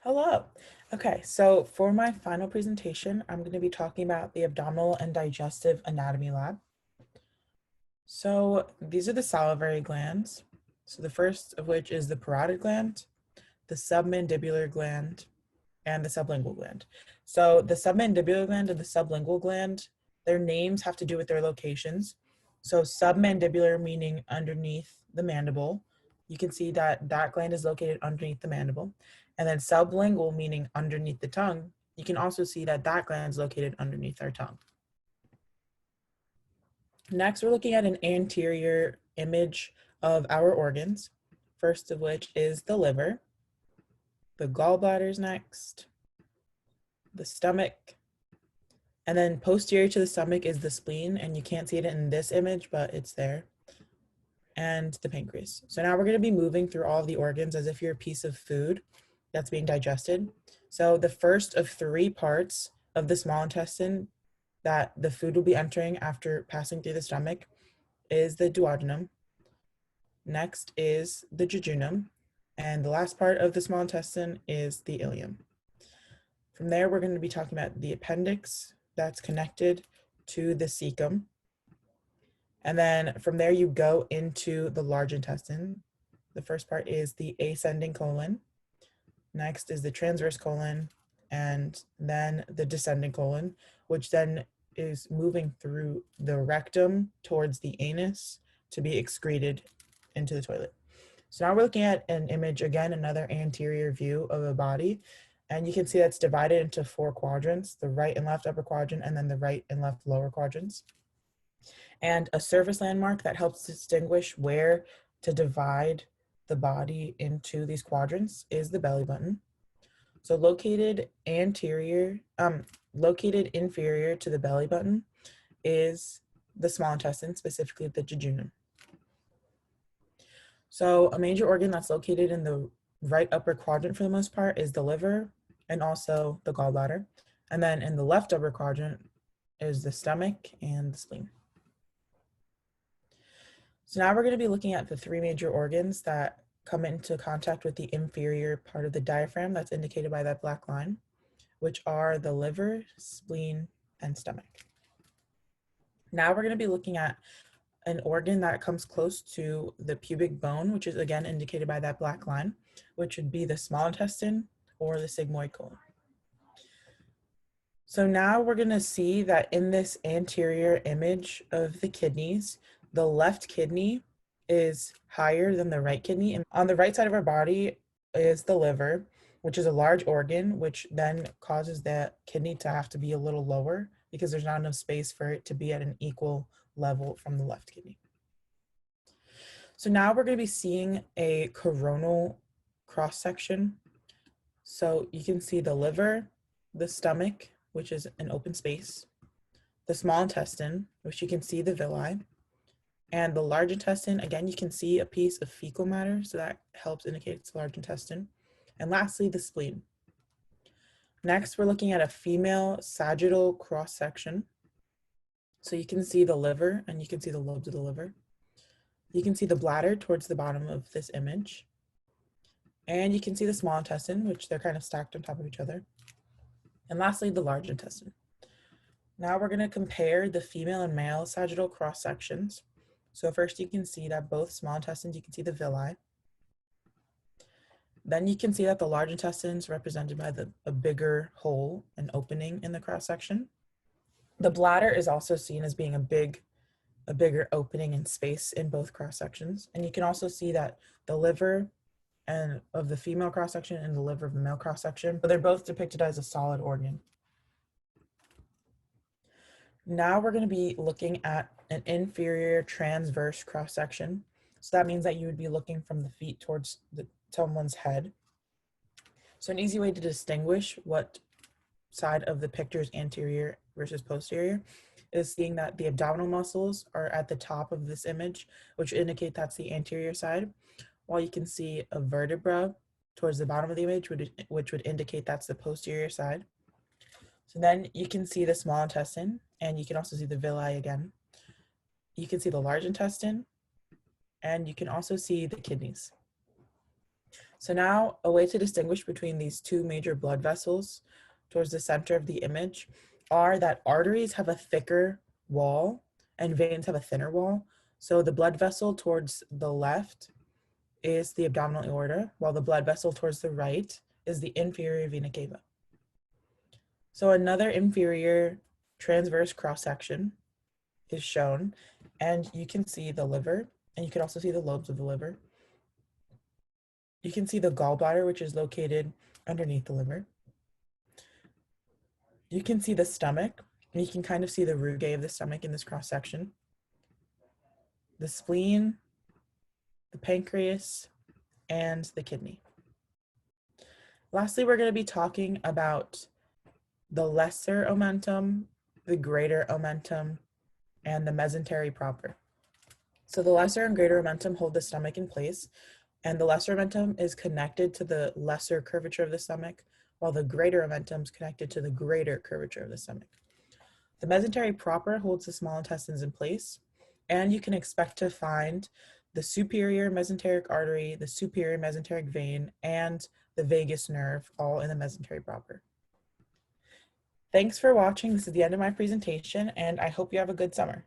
Hello. Okay, so for my final presentation, I'm going to be talking about the abdominal and digestive anatomy lab. So these are the salivary glands. So the first of which is the parotid gland, the submandibular gland, and the sublingual gland. So the submandibular gland and the sublingual gland, their names have to do with their locations. So submandibular meaning underneath the mandible. You can see that that gland is located underneath the mandible. And then sublingual meaning underneath the tongue. You can also see that that gland is located underneath our tongue. Next, we're looking at an anterior image of our organs. First of which is the liver. The gallbladder is next. The stomach, and then posterior to the stomach is the spleen, and you can't see it in this image, but it's there, and the pancreas. So now we're going to be moving through all of the organs as if you're a piece of food that's being digested. So the first of three parts of the small intestine that the food will be entering after passing through the stomach is the duodenum. Next is the jejunum, and the last part of the small intestine is the ileum. From there, we're going to be talking about the appendix that's connected to the cecum. And then from there, you go into the large intestine. The first part is the ascending colon. Next is the transverse colon, and then the descending colon, which then is moving through the rectum towards the anus to be excreted into the toilet. So now we're looking at an image, again, another anterior view of a body. And you can see that's divided into four quadrants, the right and left upper quadrant, and then the right and left lower quadrants. And a surface landmark that helps distinguish where to divide the body into these quadrants is the belly button. So located inferior to the belly button is the small intestine, specifically the jejunum. So a major organ that's located in the right upper quadrant for the most part is the liver and also the gallbladder. And then in the left upper quadrant is the stomach and the spleen. So now we're going to be looking at the three major organs that come into contact with the inferior part of the diaphragm that's indicated by that black line, which are the liver, spleen, and stomach. Now we're going to be looking at an organ that comes close to the pubic bone, which is again indicated by that black line, which would be the small intestine or the sigmoid colon. So now we're going to see that in this anterior image of the kidneys, the left kidney is higher than the right kidney. And on the right side of our body is the liver, which is a large organ, which then causes that kidney to have to be a little lower because there's not enough space for it to be at an equal level from the left kidney. So now we're going to be seeing a coronal cross section. So you can see the liver, the stomach, which is an open space, the small intestine, which you can see the villi, and the large intestine. Again, you can see a piece of fecal matter, so that helps indicate it's the large intestine. And lastly, the spleen. Next, we're looking at a female sagittal cross section. So you can see the liver and you can see the lobes of the liver. You can see the bladder towards the bottom of this image. And you can see the small intestine, which they're kind of stacked on top of each other. And lastly, the large intestine. Now we're going to compare the female and male sagittal cross sections. So first you can see that both small intestines, you can see the villi. Then you can see that the large intestine is represented by a bigger hole, an opening in the cross section. The bladder is also seen as being a bigger opening in space in both cross sections. And you can also see that the liver and of the female cross section and the liver of the male cross section, but they're both depicted as a solid organ. Now we're going to be looking at an inferior transverse cross section. So that means that you would be looking from the feet towards someone's head. So an easy way to distinguish what side of the picture is anterior versus posterior is seeing that the abdominal muscles are at the top of this image, which indicate that's the anterior side, while you can see a vertebra towards the bottom of the image, which would indicate that's the posterior side. So then you can see the small intestine, and you can also see the villi again. You can see the large intestine, and you can also see the kidneys. So now a way to distinguish between these two major blood vessels towards the center of the image are that arteries have a thicker wall and veins have a thinner wall. So the blood vessel towards the left is the abdominal aorta, while the blood vessel towards the right is the inferior vena cava. So another inferior transverse cross-section is shown, and you can see the liver, and you can also see the lobes of the liver. You can see the gallbladder, which is located underneath the liver. You can see the stomach, and you can kind of see the rugae of the stomach in this cross-section. The spleen, the pancreas, and the kidney. Lastly, we're going to be talking about the lesser omentum, the greater omentum, and the mesentery proper. So the lesser and greater omentum hold the stomach in place, and the lesser omentum is connected to the lesser curvature of the stomach, while the greater omentum is connected to the greater curvature of the stomach. The mesentery proper holds the small intestines in place, and you can expect to find the superior mesenteric artery, the superior mesenteric vein, and the vagus nerve all in the mesentery proper. Thanks for watching. This is the end of my presentation, and I hope you have a good summer.